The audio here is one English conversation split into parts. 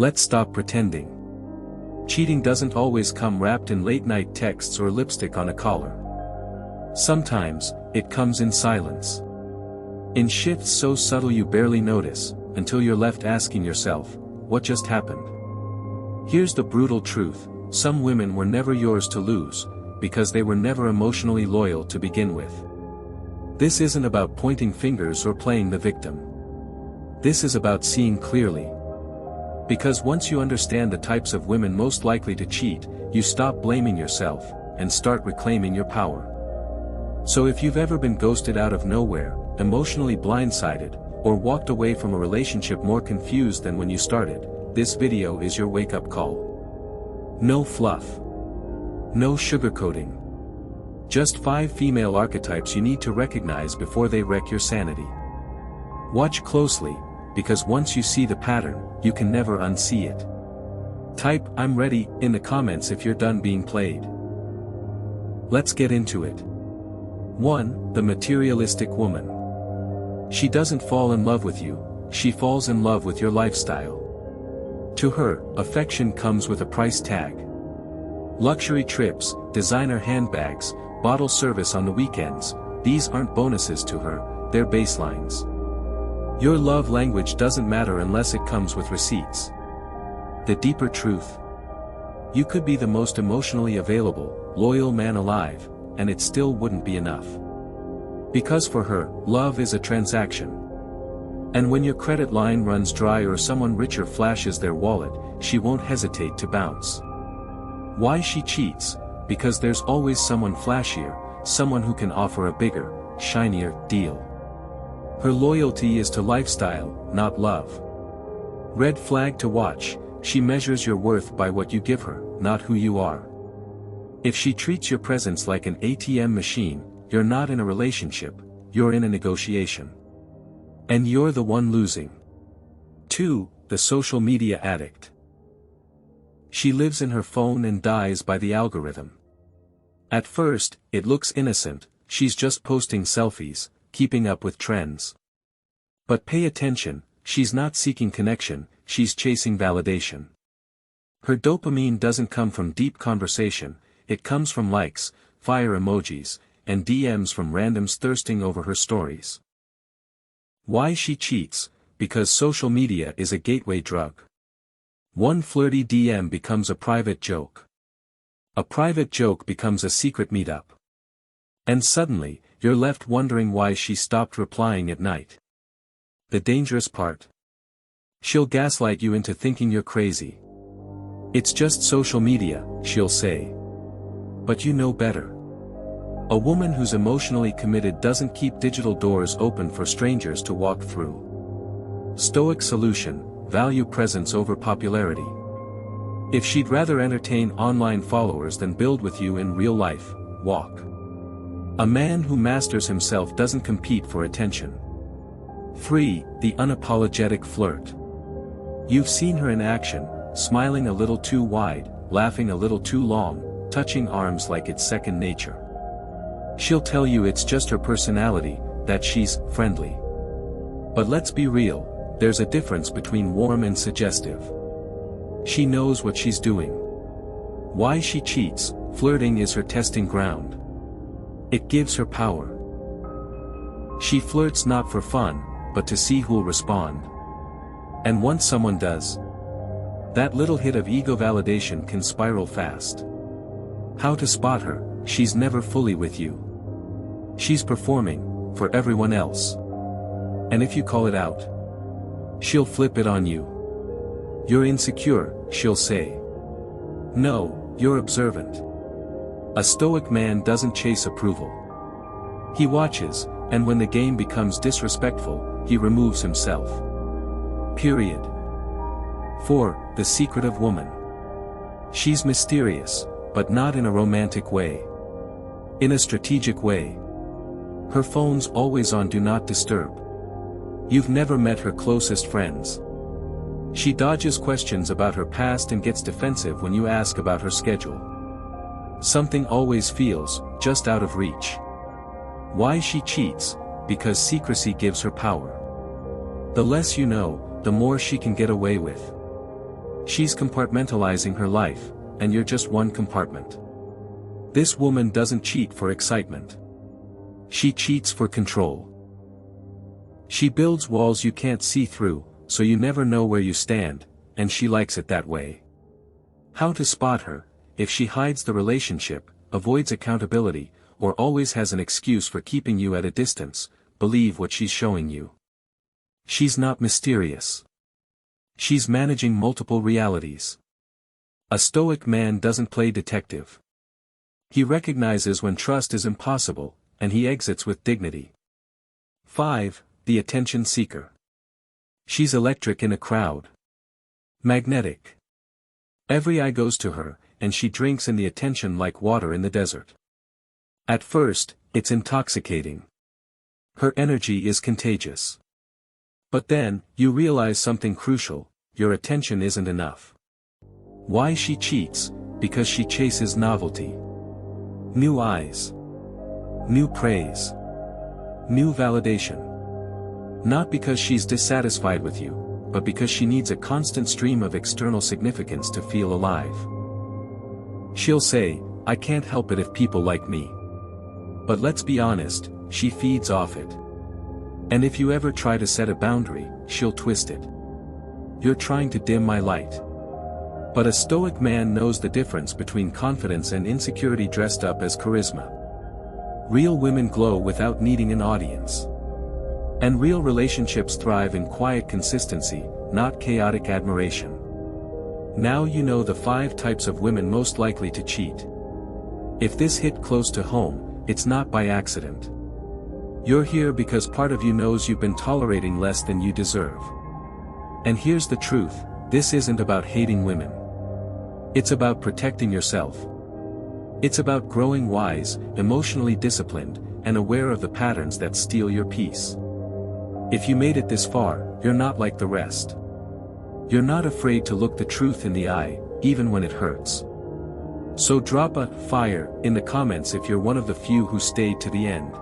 Let's stop pretending. Cheating doesn't always come wrapped in late-night texts or lipstick on a collar. Sometimes, it comes in silence. In shifts so subtle you barely notice, until you're left asking yourself, what just happened? Here's the brutal truth: some women were never yours to lose, because they were never emotionally loyal to begin with. This isn't about pointing fingers or playing the victim. This is about seeing clearly. Because once you understand the types of women most likely to cheat, you stop blaming yourself, and start reclaiming your power. So if you've ever been ghosted out of nowhere, emotionally blindsided, or walked away from a relationship more confused than when you started, this video is your wake-up call. No fluff. No sugarcoating. Just 5 female archetypes you need to recognize before they wreck your sanity. Watch closely, because once you see the pattern, you can never unsee it. Type "I'm ready" in the comments if you're done being played. Let's get into it. 1. The materialistic woman. She doesn't fall in love with you, she falls in love with your lifestyle. To her, affection comes with a price tag. Luxury trips, designer handbags, bottle service on the weekends, these aren't bonuses to her, they're baselines. Your love language doesn't matter unless it comes with receipts. The deeper truth. You could be the most emotionally available, loyal man alive, and it still wouldn't be enough. Because for her, love is a transaction. And when your credit line runs dry or someone richer flashes their wallet, she won't hesitate to bounce. Why she cheats? Because there's always someone flashier, someone who can offer a bigger, shinier deal. Her loyalty is to lifestyle, not love. Red flag to watch: she measures your worth by what you give her, not who you are. If she treats your presence like an ATM machine, you're not in a relationship, you're in a negotiation. And you're the one losing. 2. The social media addict. She lives in her phone and dies by the algorithm. At first, it looks innocent, she's just posting selfies, keeping up with trends. But pay attention, she's not seeking connection, she's chasing validation. Her dopamine doesn't come from deep conversation, it comes from likes, fire emojis, and DMs from randoms thirsting over her stories. Why she cheats? Because social media is a gateway drug. One flirty DM becomes a private joke. A private joke becomes a secret meetup. And suddenly, you're left wondering why she stopped replying at night. The dangerous part? She'll gaslight you into thinking you're crazy. It's just social media, she'll say. But you know better. A woman who's emotionally committed doesn't keep digital doors open for strangers to walk through. Stoic solution: value presence over popularity. If she'd rather entertain online followers than build with you in real life, walk. A man who masters himself doesn't compete for attention. 3. The unapologetic flirt. You've seen her in action, smiling a little too wide, laughing a little too long, touching arms like it's second nature. She'll tell you it's just her personality, that she's friendly. But let's be real, there's a difference between warm and suggestive. She knows what she's doing. Why she cheats: flirting is her testing ground. It gives her power. She flirts not for fun, but to see who'll respond. And once someone does, that little hit of ego validation can spiral fast. How to spot her: she's never fully with you. She's performing, for everyone else. And if you call it out, she'll flip it on you. You're insecure, she'll say. No, you're observant. A stoic man doesn't chase approval. He watches, and when the game becomes disrespectful, he removes himself. Period. 4. The secretive woman. She's mysterious, but not in a romantic way. In a strategic way. Her phone's always on Do Not Disturb. You've never met her closest friends. She dodges questions about her past and gets defensive when you ask about her schedule. Something always feels just out of reach. Why she cheats? Because secrecy gives her power. The less you know, the more she can get away with. She's compartmentalizing her life, and you're just one compartment. This woman doesn't cheat for excitement. She cheats for control. She builds walls you can't see through, so you never know where you stand, and she likes it that way. How to spot her: if she hides the relationship, avoids accountability, or always has an excuse for keeping you at a distance, believe what she's showing you. She's not mysterious. She's managing multiple realities. A Stoic man doesn't play detective. He recognizes when trust is impossible, and he exits with dignity. 5. The attention seeker. She's electric in a crowd. Magnetic. Every eye goes to her, and she drinks in the attention like water in the desert. At first, it's intoxicating. Her energy is contagious. But then, you realize something crucial: your attention isn't enough. Why she cheats? Because she chases novelty. New eyes. New praise. New validation. Not because she's dissatisfied with you, but because she needs a constant stream of external significance to feel alive. She'll say, "I can't help it if people like me." But let's be honest, she feeds off it. And if you ever try to set a boundary, she'll twist it. "You're trying to dim my light." But a Stoic man knows the difference between confidence and insecurity dressed up as charisma. Real women glow without needing an audience. And real relationships thrive in quiet consistency, not chaotic admiration. Now you know the 5 types of women most likely to cheat. If this hit close to home, it's not by accident. You're here because part of you knows you've been tolerating less than you deserve. And here's the truth: this isn't about hating women. It's about protecting yourself. It's about growing wise, emotionally disciplined, and aware of the patterns that steal your peace. If you made it this far, you're not like the rest. You're not afraid to look the truth in the eye, even when it hurts. So drop a fire in the comments if you're one of the few who stayed to the end.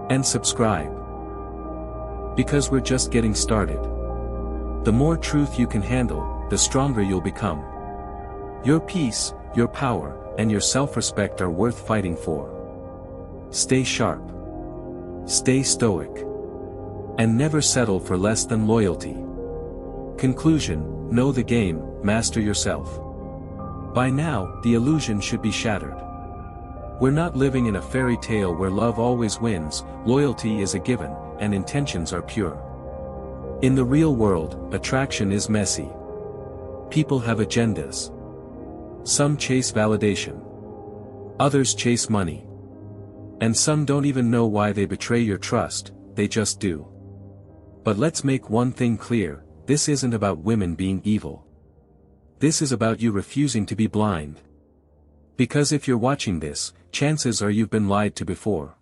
And subscribe. Because we're just getting started. The more truth you can handle, the stronger you'll become. Your peace, your power, and your self-respect are worth fighting for. Stay sharp. Stay stoic. And never settle for less than loyalty. Conclusion: know the game, master yourself. By now, the illusion should be shattered. We're not living in a fairy tale where love always wins, loyalty is a given, and intentions are pure. In the real world, attraction is messy. People have agendas. Some chase validation. Others chase money. And some don't even know why they betray your trust, they just do. But let's make one thing clear: this isn't about women being evil. This is about you refusing to be blind. Because if you're watching this, chances are you've been lied to before.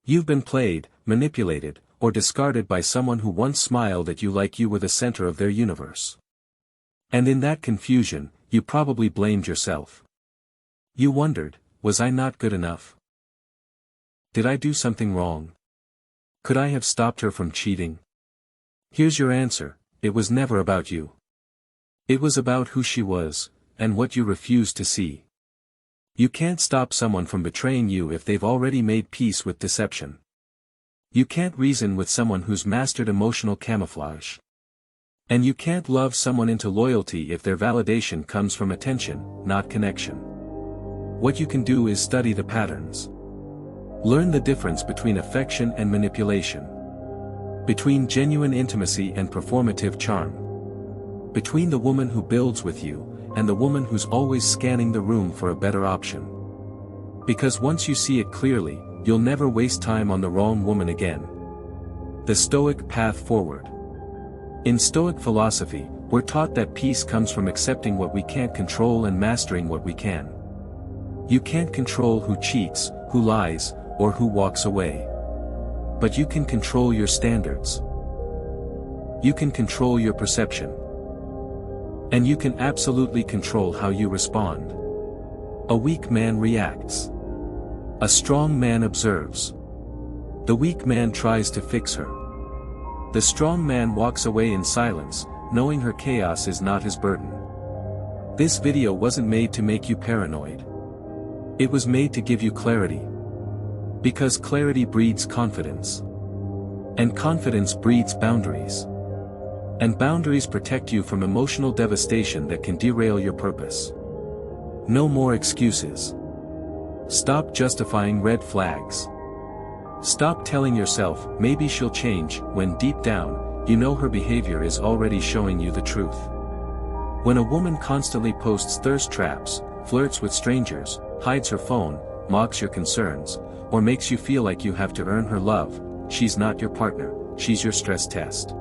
You've been played, manipulated, or discarded by someone who once smiled at you like you were the center of their universe. And in that confusion, you probably blamed yourself. You wondered, was I not good enough? Did I do something wrong? Could I have stopped her from cheating? Here's your answer: it was never about you. It was about who she was, and what you refused to see. You can't stop someone from betraying you if they've already made peace with deception. You can't reason with someone who's mastered emotional camouflage. And you can't love someone into loyalty if their validation comes from attention, not connection. What you can do is study the patterns. Learn the difference between affection and manipulation. Between genuine intimacy and performative charm. Between the woman who builds with you, and the woman who's always scanning the room for a better option. Because once you see it clearly, you'll never waste time on the wrong woman again. The Stoic path forward. In Stoic philosophy, we're taught that peace comes from accepting what we can't control and mastering what we can. You can't control who cheats, who lies, or who walks away. But you can control your standards. You can control your perception. And you can absolutely control how you respond. A weak man reacts. A strong man observes. The weak man tries to fix her. The strong man walks away in silence, knowing her chaos is not his burden. This video wasn't made to make you paranoid. It was made to give you clarity. Because clarity breeds confidence. And confidence breeds boundaries. And boundaries protect you from emotional devastation that can derail your purpose. No more excuses. Stop justifying red flags. Stop telling yourself, maybe she'll change, when deep down, you know her behavior is already showing you the truth. When a woman constantly posts thirst traps, flirts with strangers, hides her phone, mocks your concerns, or makes you feel like you have to earn her love, she's not your partner, she's your stress test.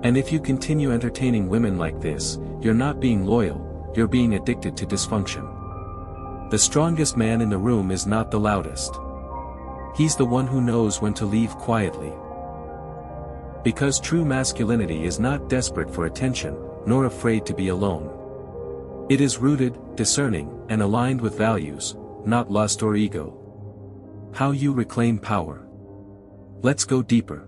And if you continue entertaining women like this, you're not being loyal, you're being addicted to dysfunction. The strongest man in the room is not the loudest. He's the one who knows when to leave quietly. Because true masculinity is not desperate for attention, nor afraid to be alone. It is rooted, discerning, and aligned with values, not lust or ego. How you reclaim power. Let's go deeper.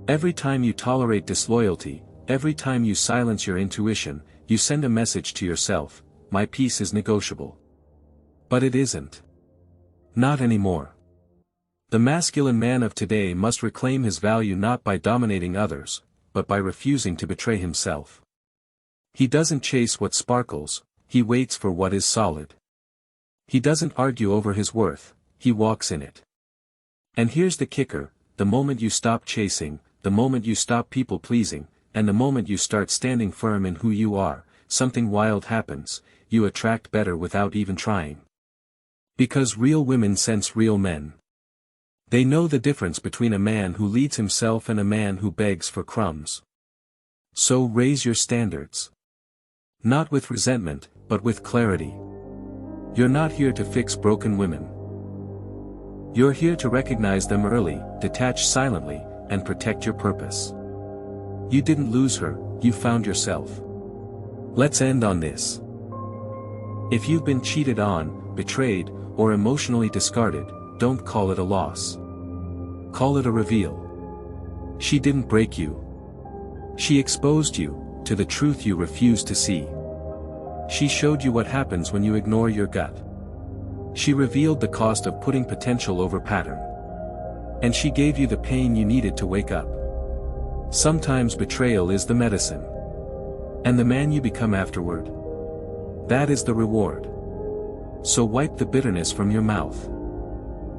Every time you tolerate disloyalty, every time you silence your intuition, you send a message to yourself, my peace is negotiable. But it isn't. Not anymore. The masculine man of today must reclaim his value not by dominating others, but by refusing to betray himself. He doesn't chase what sparkles, he waits for what is solid. He doesn't argue over his worth, he walks in it. And here's the kicker, the moment you stop chasing, the moment you stop people-pleasing, and the moment you start standing firm in who you are, something wild happens, you attract better without even trying. Because real women sense real men. They know the difference between a man who leads himself and a man who begs for crumbs. So raise your standards. Not with resentment, but with clarity. You're not here to fix broken women. You're here to recognize them early, detach silently, and protect your purpose. You didn't lose her, you found yourself. Let's end on this. If you've been cheated on, betrayed, or emotionally discarded, don't call it a loss. Call it a reveal. She didn't break you. She exposed you to the truth you refused to see. She showed you what happens when you ignore your gut. She revealed the cost of putting potential over pattern. And she gave you the pain you needed to wake up. Sometimes betrayal is the medicine. And the man you become afterward. That is the reward. So wipe the bitterness from your mouth.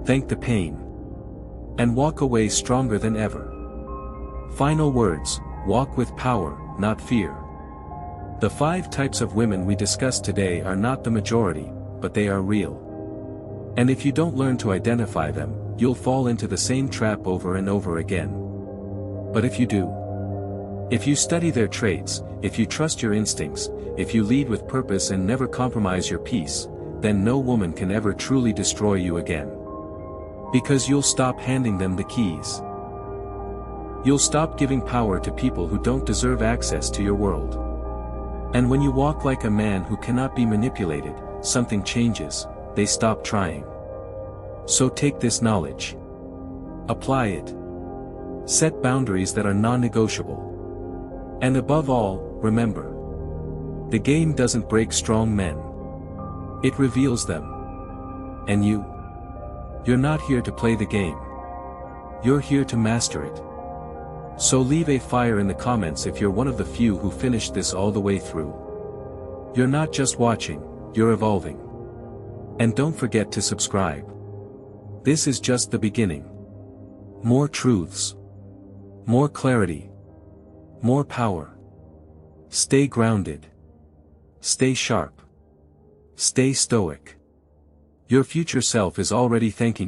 Thank the pain. And walk away stronger than ever. Final words, walk with power, not fear. The 5 types of women we discussed today are not the majority, but they are real. And if you don't learn to identify them, you'll fall into the same trap over and over again. But if you do, if you study their traits, if you trust your instincts, if you lead with purpose and never compromise your peace, then no woman can ever truly destroy you again. Because you'll stop handing them the keys. You'll stop giving power to people who don't deserve access to your world. And when you walk like a man who cannot be manipulated, something changes, they stop trying. So take this knowledge. Apply it. Set boundaries that are non-negotiable. And above all, remember. The game doesn't break strong men. It reveals them. And you're not here to play the game. You're here to master it. So leave a fire in the comments if you're one of the few who finished this all the way through. You're not just watching, you're evolving. And don't forget to subscribe. This is just the beginning. More truths. More clarity. More power. Stay grounded. Stay sharp. Stay stoic. Your future self is already thanking you.